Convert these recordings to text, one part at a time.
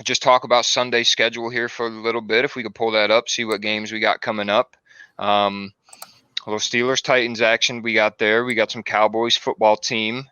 just talk about Sunday schedule here for a little bit. If we could pull that up, see what games we got coming up. A little Steelers-Titans action we got there. We got some Cowboys football team.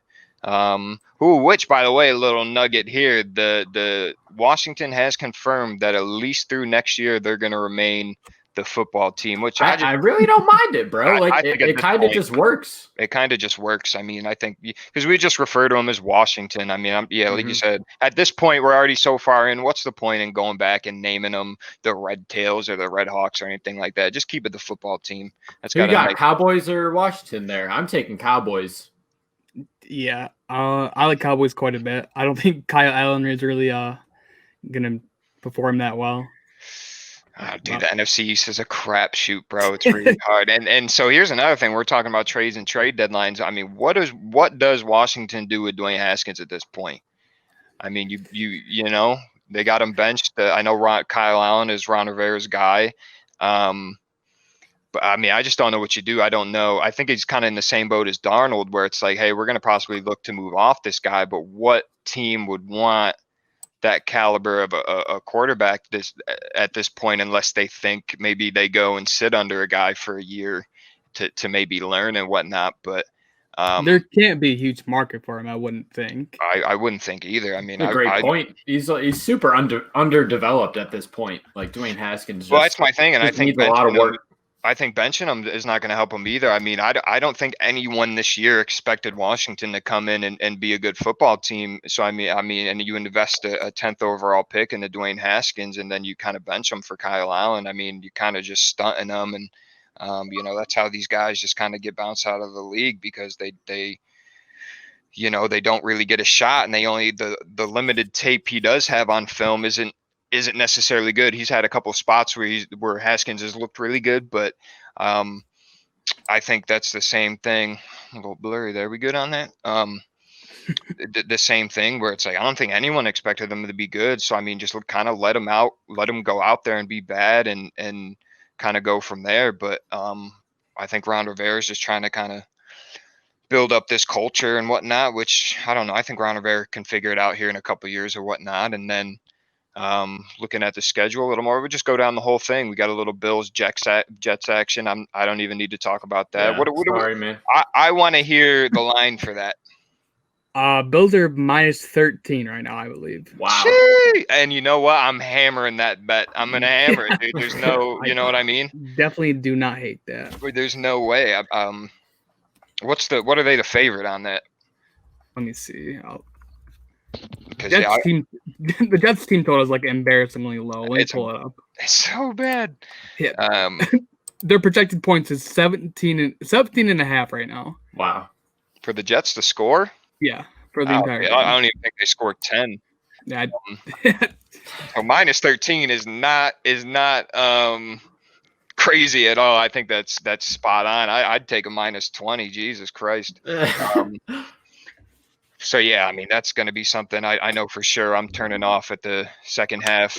Which, by the way, a little nugget here. The Washington has confirmed that at least through next year they're going to remain the football team, which I really don't mind it, bro. It kind of just works. It kind of just works. I mean, I think because we just refer to them as Washington. I mean, like you said, at this point, we're already so far in. What's the point in going back and naming them the Red Tails or the Red Hawks or anything like that? Just keep it the football team. That's got nice Cowboys or Washington there. I'm taking Cowboys. Yeah, I like Cowboys quite a bit. I don't think Kyle Allen is really gonna perform that well. Dude, the NFC East is a crapshoot, bro. It's really hard. And so here's another thing. We're talking about trades and trade deadlines. I mean, what does Washington do with Dwayne Haskins at this point? I mean, you know, they got him benched. I know Kyle Allen is Ron Rivera's guy. But I mean, I just don't know what you do. I don't know. I think he's kind of in the same boat as Darnold, where it's like, hey, we're going to possibly look to move off this guy, but what team would want that caliber of a quarterback at this point, unless they think maybe they go and sit under a guy for a year to maybe learn and whatnot. But there can't be a huge market for him, I wouldn't think. I wouldn't think either. I mean, a great point. He's super underdeveloped at this point. Like Dwayne Haskins. Well, that's my thing, and I think needs a lot of work. I think benching him is not going to help him either. I mean, I don't think anyone this year expected Washington to come in and be a good football team. So, I mean, and you invest a 10th overall pick into Dwayne Haskins, and then you kind of bench him for Kyle Allen. I mean, you kind of just stunting them. And, you know, that's how these guys just kind of get bounced out of the league because they you know, they don't really get a shot. And they only the limited tape he does have on film isn't necessarily good. He's had a couple of spots where Haskins has looked really good, but I think that's the same thing. A little blurry there. We good on that? The same thing where it's like I don't think anyone expected them to be good. So I mean, just kind of let them go out there and be bad and kind of go from there. But I think Ron Rivera is just trying to kind of build up this culture and whatnot. Which I don't know. I think Ron Rivera can figure it out here in a couple of years or whatnot, and then. Looking at the schedule a little more, we just go down the whole thing. We got a little Bills Jets action. I don't even need to talk about that. Yeah, sorry, man. I want to hear the line for that. Bills are -13 right now, I believe. Wow. Gee! And you know what? I'm hammering that bet. I'm gonna hammer it, dude. There's no, you know what I mean? Definitely do not hate that. There's no way. What are they the favorite on that? Let me see. The Jets team total is like embarrassingly low. Let me pull it up. It's so bad. Yeah. Their projected points is 17 and a half right now. Wow. For the Jets to score? Yeah. For the entire game. I don't even think they scored 10. Yeah. So -13 is not crazy at all. I think that's spot on. I'd take a -20. Jesus Christ. So, yeah, I mean, that's going to be something I know for sure. I'm turning off at the second half.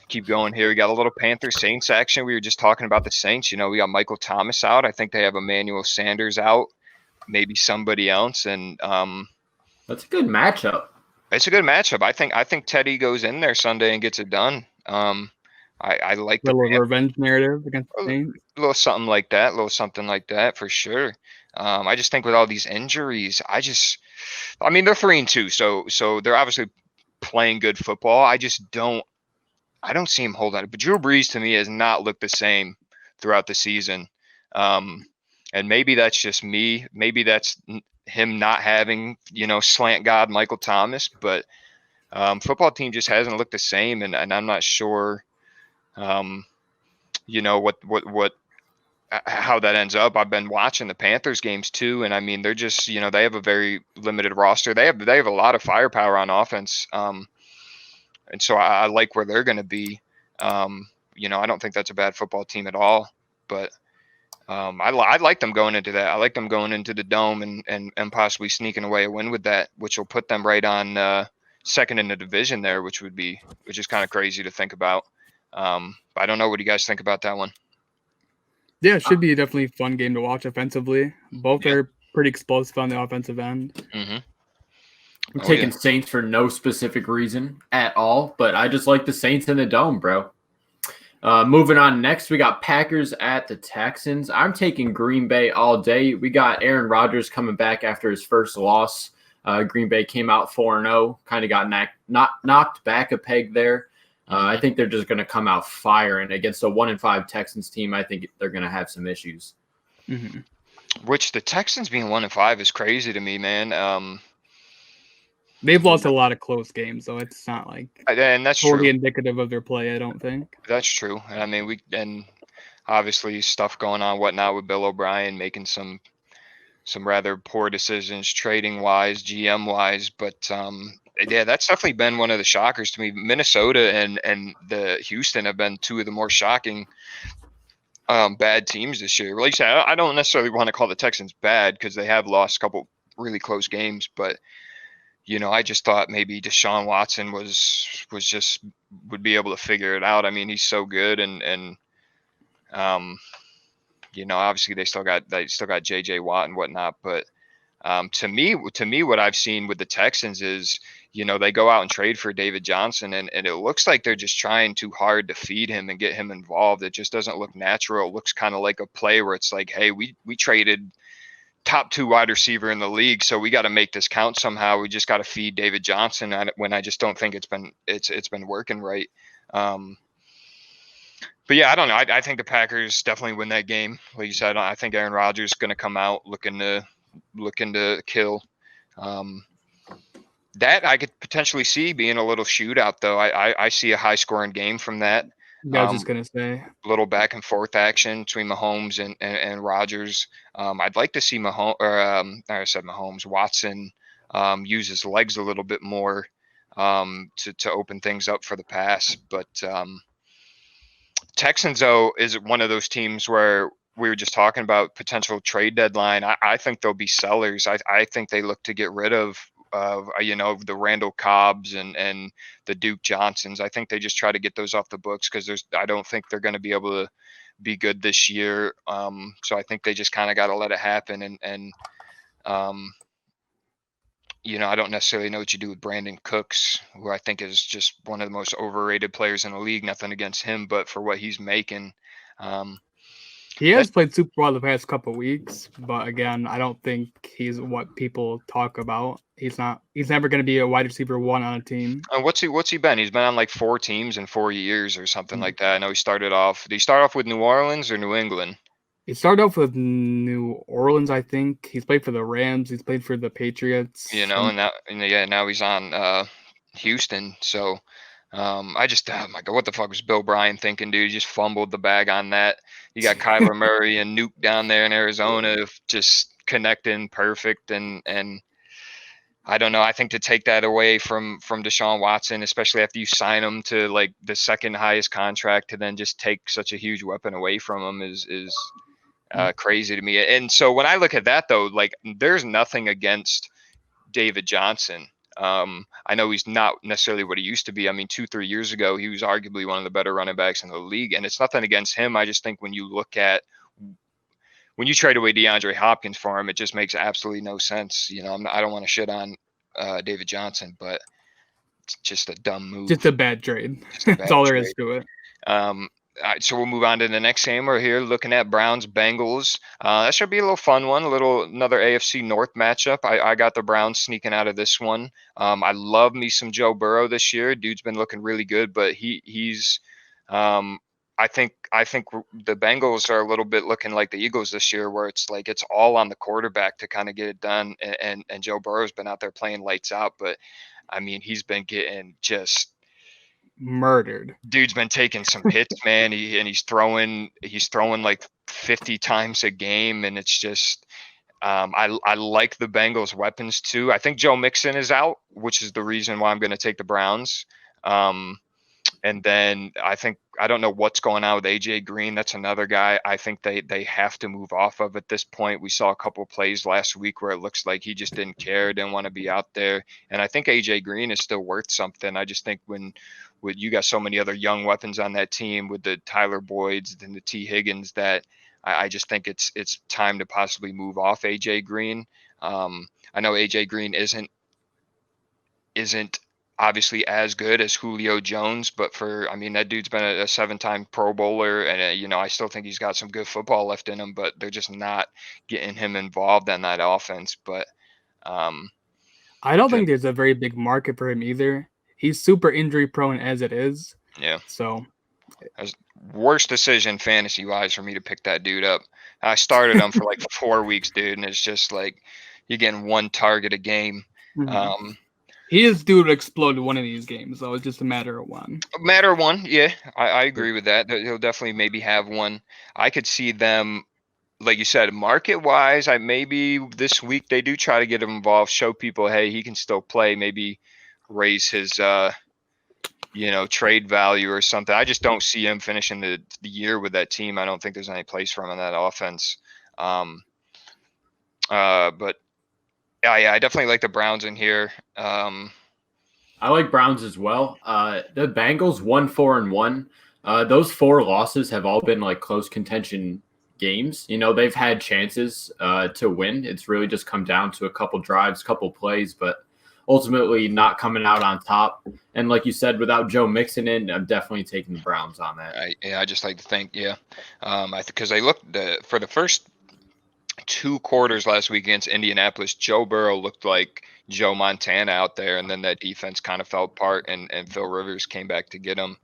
Keep going here. We got a little Panthers-Saints action. We were just talking about the Saints. You know, we got Michael Thomas out. I think they have Emmanuel Sanders out, maybe somebody else. And that's a good matchup. It's a good matchup. I think Teddy goes in there Sunday and gets it done. I like the little revenge narrative against the Saints. A little something like that for sure. I just think with all these injuries, I mean, they're 3-2, so they're obviously playing good football. I don't see him hold on. But Drew Brees to me has not looked the same throughout the season. And maybe that's just me. Maybe that's him not having, you know, slant god Michael Thomas. But football team just hasn't looked the same, and I'm not sure, you know, how that ends up. I've been watching the Panthers games too, and I mean they're just, you know, they have a very limited roster. They have a lot of firepower on offense, and so I like where they're going to be. You know, I don't think that's a bad football team at all, but I like them going into that. I like them going into the Dome and possibly sneaking away a win with that, which will put them right on second in the division there, which is kind of crazy to think about. I don't know. What do you guys think about that one? Yeah, it should be definitely a fun game to watch offensively. Both are pretty explosive on the offensive end. Mm-hmm. I'm Oh taking yeah. Saints for no specific reason at all, but I just like the Saints in the dome, bro. Moving on next, we got Packers at the Texans. I'm taking Green Bay all day. We got Aaron Rodgers coming back after his first loss. Green Bay came out 4-0, kind of got knocked back a peg there. I think they're just going to come out firing against a 1-5 Texans team. I think they're going to have some issues. Mm-hmm. Which the Texans being 1-5 is crazy to me, man. They've lost a lot of close games, so it's not like And that's totally true. indicative of their play. I don't think. That's true. I mean, and obviously stuff going on, whatnot with Bill O'Brien making some rather poor decisions, trading wise, GM wise. But yeah, that's definitely been one of the shockers to me. Minnesota and the Houston have been two of the more shocking bad teams this year. Like I said, I don't necessarily want to call the Texans bad because they have lost a couple really close games, but I just thought maybe Deshaun Watson would be able to figure it out. I mean, he's so good, and obviously they still got JJ Watt and whatnot, but to me, what I've seen with the Texans is, they go out and trade for David Johnson, and it looks like they're just trying too hard to feed him and get him involved. It just doesn't look natural. It looks kind of like a play where it's like, hey, we traded top 2 wide receiver in the league, so we got to make this count somehow. We just got to feed David Johnson, when I just don't think it's been working right. But yeah, I don't know. I think the Packers definitely win that game. Like you said, I think Aaron Rodgers is going to come out looking to kill. That I could potentially see being a little shootout, though. I see a high scoring game from that. Yeah, I was just gonna say. Little back and forth action between Mahomes and Rodgers. I'd like to see Mahomes, Watson use his legs a little bit more to open things up for the pass. But Texans, though, is one of those teams where we were just talking about potential trade deadline. I think they'll be sellers. I think they look to get rid of the Randall Cobbs and the Duke Johnsons. I think they just try to get those off the books because I don't think they're going to be able to be good this year. So I think they just kind of got to let it happen. And I don't necessarily know what you do with Brandon Cooks, who I think is just one of the most overrated players in the league. Nothing against him, but for what he's making. He has played super well the past couple of weeks, but again, I don't think he's what people talk about. He's not. He's never going to be a wide receiver 1 on a team. What's he been? He's been on like 4 teams in 4 years or something like that. I know he started off. Did he start off with New Orleans or New England? He started off with New Orleans, I think. He's played for the Rams. He's played for the Patriots. Now he's on Houston. So I just, oh my God, what the fuck was Bill Bryan thinking, dude? He just fumbled the bag on that. You got Kyler Murray and Nuke down there in Arizona, just connecting perfect. And I don't know. I think to take that away from Deshaun Watson, especially after you sign him to like the second highest contract, to then just take such a huge weapon away from him is crazy to me. And so when I look at that, though, like there's nothing against David Johnson. I know he's not necessarily what he used to be. I mean, 2-3 years ago, he was arguably one of the better running backs in the league. And it's nothing against him. I just think when you trade away DeAndre Hopkins for him, it just makes absolutely no sense. I don't want to shit on David Johnson, but it's just a dumb move. Just a bad trade. That's all there is to it. So we'll move on to the next game. We're here looking at Browns Bengals. That should be a little fun one. Another AFC North matchup. I got the Browns sneaking out of this one. I love me some Joe Burrow this year. Dude's been looking really good, but he's. I think the Bengals are a little bit looking like the Eagles this year, where it's like it's all on the quarterback to kind of get it done. And Joe Burrow's been out there playing lights out, but I mean he's been getting just murdered. Dude's been taking some hits, man. He's throwing like 50 times a game, and it's just I like the Bengals weapons too. I think Joe Mixon is out, which is the reason why I'm going to take the Browns. And then I don't know what's going on with AJ Green. That's another guy I think they have to move off of at this point. We saw a couple of plays last week where it looks like he just didn't care, didn't want to be out there. And I think AJ Green is still worth something. I just think when you got so many other young weapons on that team with the Tyler Boyds and the T Higgins, that I just think it's time to possibly move off AJ Green. I know AJ Green isn't isn't obviously as good as Julio Jones, but that dude's been a 7-time Pro Bowler, and I still think he's got some good football left in him, but they're just not getting him involved in that offense. But I don't think there's a very big market for him either. He's super injury prone as it is. yeah, So that's worst decision fantasy wise for me to pick that dude up. I started him for like 4 weeks, dude, and it's just like you're getting one target a game. He is due to explode one of these games, so it's just a matter of one. Matter of one, yeah, I agree with that. He'll definitely maybe have one. I could see them, like you said, market-wise, maybe this week they do try to get him involved, show people, hey, he can still play, maybe raise his, trade value or something. I just don't see him finishing the year with that team. I don't think there's any place for him in that offense. But yeah, I definitely like the Browns in here. I like Browns as well. The Bengals 1-4-1. Those 4 losses have all been like close contention games. They've had chances to win. It's really just come down to a couple drives, couple plays, but ultimately not coming out on top. And like you said, without Joe Mixon in, I'm definitely taking the Browns on that. I just like to think, because they looked for the first 2 quarters last week against Indianapolis, Joe Burrow looked like Joe Montana out there, and then that defense kind of fell apart, and Phil Rivers came back to get him.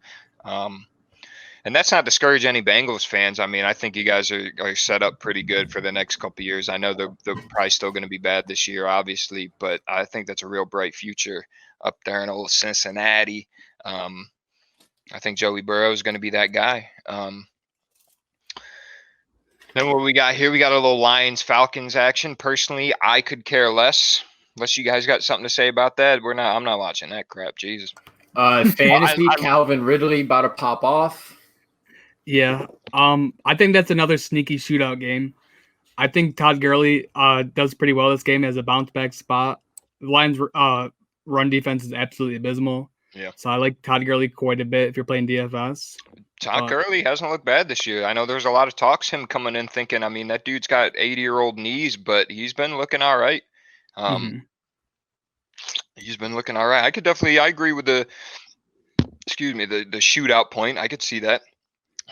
And that's not discourage any Bengals fans. I think you guys are set up pretty good for the next couple of years. I know they're probably still going to be bad this year, obviously, but I think that's a real bright future up there in old Cincinnati. I think Joey Burrow is going to be that guy. Then what we got here, we got a little Lions-Falcons action. Personally, I could care less. Unless you guys got something to say about that. I'm not watching that crap. Jesus. Fantasy, Calvin Ridley about to pop off. Yeah. I think that's another sneaky shootout game. I think Todd Gurley does pretty well this game as a bounce back spot. The Lions run defense is absolutely abysmal. Yeah. So I like Todd Gurley quite a bit if you're playing DFS. Todd Gurley hasn't looked bad this year. I know there's a lot of talks him coming in thinking, that dude's got 80-year-old knees, but he's been looking all right. He's been looking all right. I agree with the shootout point. I could see that.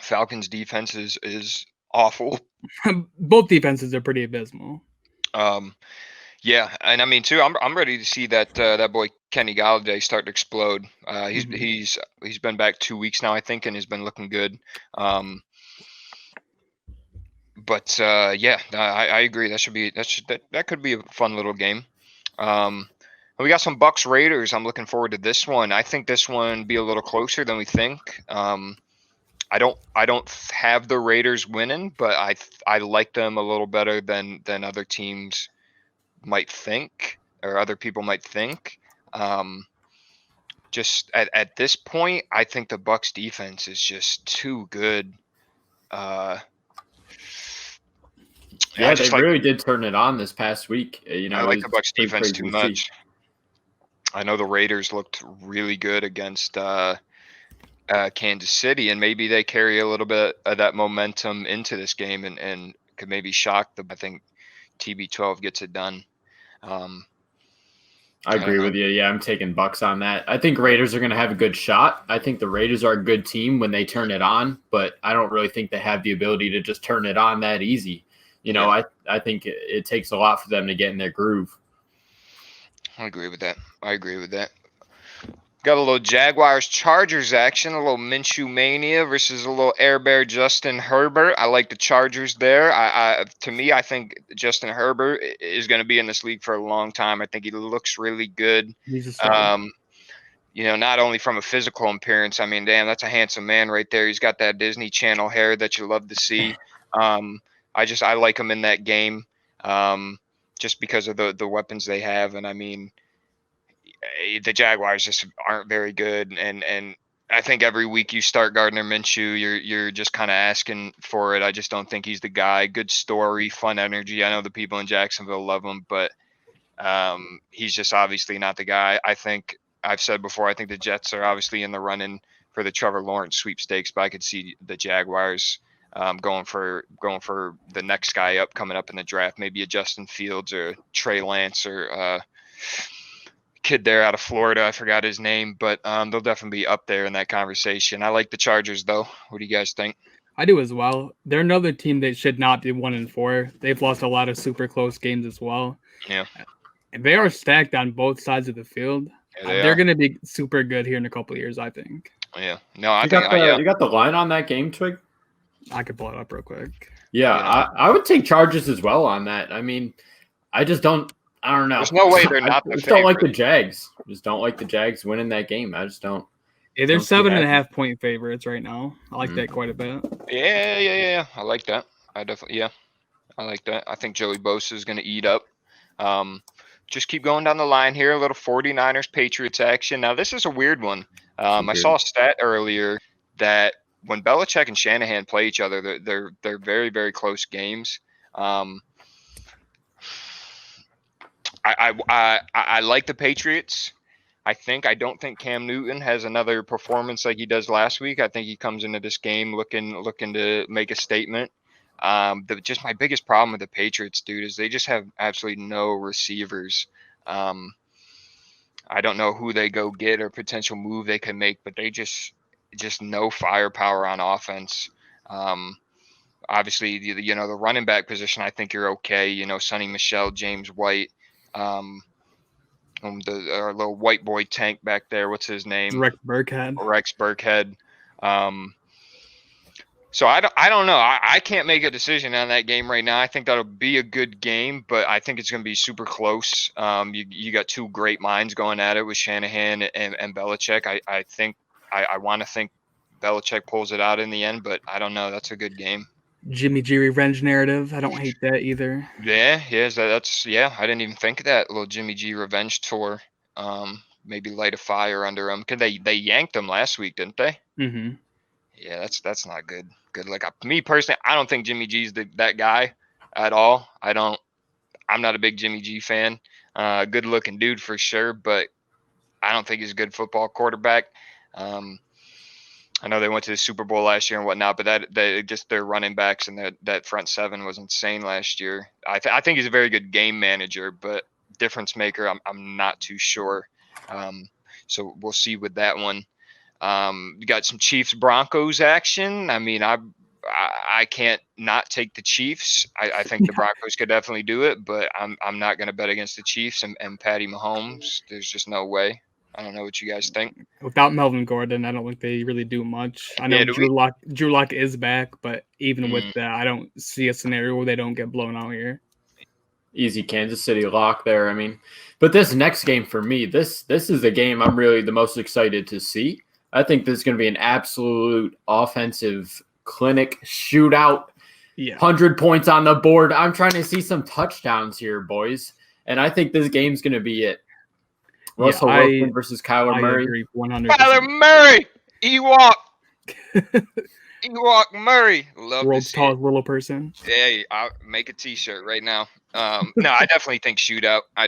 Falcons defense is awful. Both defenses are pretty abysmal. Yeah, and too, I'm ready to see that boy Kenny Galladay start to explode. He's been back 2 weeks now, I think, and has been looking good. But I agree. That could be a fun little game. We got some Bucks Raiders. I'm looking forward to this one. I think this one be a little closer than we think. I don't have the Raiders winning, but I like them a little better than other teams might think, or other people might think. Just at this point, I think the Bucks defense is just too good. They really did turn it on this past week. I like the Bucks defense too much. I know the Raiders looked really good against Kansas City, and maybe they carry a little bit of that momentum into this game and could maybe shock them. I think TB12 gets it done. I agree with you. Yeah, I'm taking Bucks on that. I think Raiders are going to have a good shot. I think the Raiders are a good team when they turn it on, but I don't really think they have the ability to just turn it on that easy. I think it takes a lot for them to get in their groove. I agree with that. Got a little Jaguars-Chargers action, a little Minshew mania versus a little Air Bear Justin Herbert. I like the Chargers there. To me, I think Justin Herbert is going to be in this league for a long time. I think he looks really good. Not only from a physical appearance. Damn, that's a handsome man right there. He's got that Disney Channel hair that you love to see. I like him in that game. Just because of the weapons they have. And the Jaguars just aren't very good. And I think every week you start Gardner Minshew, you're just kind of asking for it. I just don't think he's the guy. Good story, fun energy. I know the people in Jacksonville love him, but he's just obviously not the guy. I think I've said before, I think the Jets are obviously in the running for the Trevor Lawrence sweepstakes, but I could see the Jaguars going for the next guy coming up in the draft, maybe a Justin Fields or Trey Lance or kid there out of Florida. I forgot his name, but they'll definitely be up there in that conversation. I like the Chargers, though. What do you guys think? I do as well. They're another team that should not be 1-4. They've lost a lot of super close games as well. Yeah. And they are stacked on both sides of the field. Yeah, They're going to be super good here in a couple of years, I think. Yeah. No, I You think got the line on that game, Twig? I could pull it up real quick. Yeah, I would take Chargers as well on that. I mean, I don't know. There's no way they're not I the just don't like the favorite. Jags. Just don't like the Jags winning that game. I just don't. Yeah, they're Don't see 7.5 point favorites right now. I like that quite a bit. Yeah. I like that. I like that. I think Joey Bosa is going to eat up. Just keep going down the line here. A little 49ers Patriots action. Now, this is a weird one. I saw a stat earlier that when Belichick and Shanahan play each other, they're very, very close games. I like the Patriots. I don't think Cam Newton has another performance like he does last week. I think he comes into this game looking to make a statement. Just my biggest problem with the Patriots, dude, is they just have absolutely no receivers. I don't know who they go get or potential move they can make, but they just no firepower on offense. Obviously, the running back position, I think you're okay. Sonny Michel, James White, our little white boy tank back there. What's his name? Rex Burkhead. So I don't know. I can't make a decision on that game right now. I think that'll be a good game, but I think it's going to be super close. You got two great minds going at it with Shanahan and Belichick. I want to think Belichick pulls it out in the end, but I don't know. That's a good game. Jimmy G revenge narrative. I don't hate that either. Yeah. I didn't even think of that little Jimmy G revenge tour. Maybe light a fire under him. Cause they yanked him last week, didn't they? Mm-hmm. Yeah, that's not good. Like me personally, I don't think Jimmy G's that guy at all. I'm not a big Jimmy G fan. Good looking dude for sure, but I don't think he's a good football quarterback. I know they went to the Super Bowl last year and whatnot, but their running backs and that front seven was insane last year. I think he's a very good game manager, but difference maker, I'm not too sure. So we'll see with that one. You got some Chiefs Broncos action. I mean, I can't not take the Chiefs. I think the Broncos could definitely do it, but I'm not going to bet against the Chiefs and Patty Mahomes. There's just no way. I don't know what you guys think. Without Melvin Gordon, I don't think they really do much. I know Drew Lock is back, but even with that, I don't see a scenario where they don't get blown out here. Easy Kansas City lock there. I mean, but this next game for me, this is the game I'm really the most excited to see. I think this is going to be an absolute offensive clinic shootout. Yeah. 100 points on the board. I'm trying to see some touchdowns here, boys. And I think this game's going to be it. Russell Wilson versus Kyler Murray. Agree 100%. Kyler Murray! Ewok! Ewok Murray. Love World's tallest little person. Yeah, I'll make a t-shirt right now. No, I definitely think shootout. I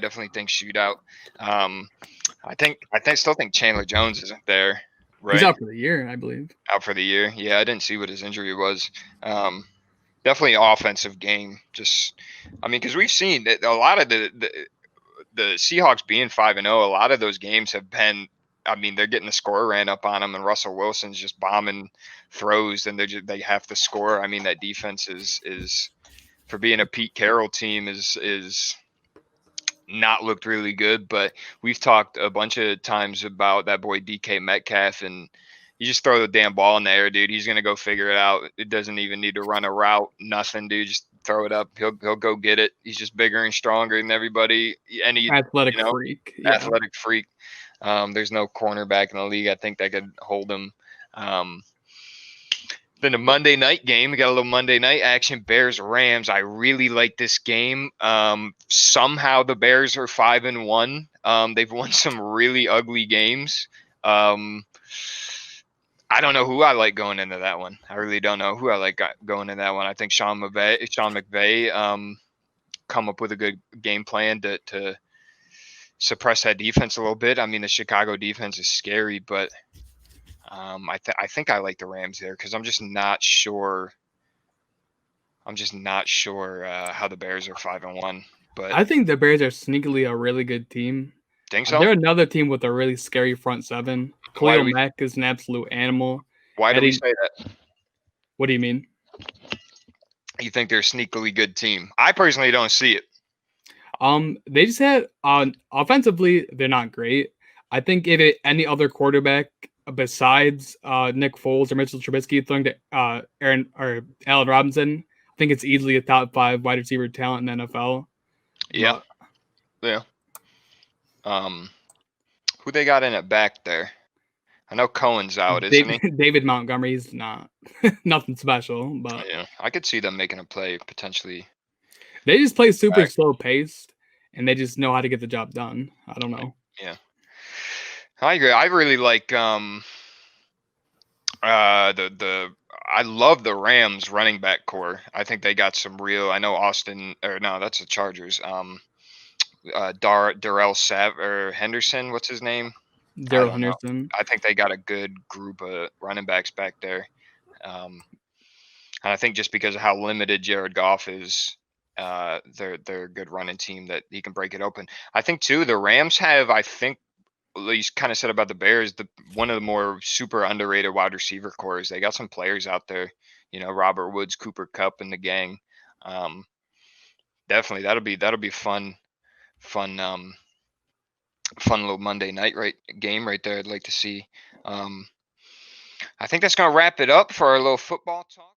still think Chandler Jones isn't there. Right? He's out for the year, I believe. Out for the year. Yeah, I didn't see what his injury was. Definitely offensive game. Because we've seen that a lot of the Seahawks being 5-0, a lot of those games have been. I mean, they're getting the score ran up on them, and Russell Wilson's just bombing throws, and they have to score. I mean, that defense is for being a Pete Carroll team is not looked really good. But we've talked a bunch of times about that boy DK Metcalf, and you just throw the damn ball in the air, dude. He's gonna go figure it out. It doesn't even need to run a route, nothing, dude. Just throw it up. He'll go get it. He's just bigger and stronger than everybody. Athletic freak. Yeah. Athletic freak. There's no cornerback in the league, I think, that could hold him. Then a Monday night game. We got a little Monday night action. Bears-Rams. I really like this game. Somehow the Bears are 5-1. They've won some really ugly games. I don't know who I like going into that one. I really don't know who I like going into that one. I think Sean McVay come up with a good game plan to suppress that defense a little bit. I mean, the Chicago defense is scary, but I think I like the Rams there because I'm just not sure. How the Bears are 5-1. But I think the Bears are sneakily a really good team. Think so? They're another team with a really scary front seven. Why do Khalil we- Mack is an absolute animal. Why do we Eddie- say that? What do you mean? You think they're a sneakily good team? I personally don't see it. They just had offensively, they're not great. I think any other quarterback besides Nick Foles or Mitchell Trubisky throwing to Aaron or Allen Robinson, I think it's easily a top 5 wide receiver talent in the NFL. Yeah. Yeah. Who they got in at back there? I know Cohen's out, isn't he? David Montgomery's not nothing special, but Yeah, I could see them making a play potentially. they just play super Back. slow paced, and they just know how to get the job done. I don't know. Yeah, I agree. I really like I love the Rams running back core. I think they got some real. I know Austin or no, that's the Chargers. Darrell Sav or Henderson, what's his name? Daryl Henderson. I think they got a good group of running backs back there. And I think just because of how limited Jared Goff is, they're a good running team that he can break it open. I think too, the Rams have, I think, you kind of said about the Bears, one of the more super underrated wide receiver cores. They got some players out there, Robert Woods, Cooper Kupp, and the gang. Definitely, that'll be fun little Monday night game right there. I'd like to see. I think that's gonna wrap it up for our little football talk.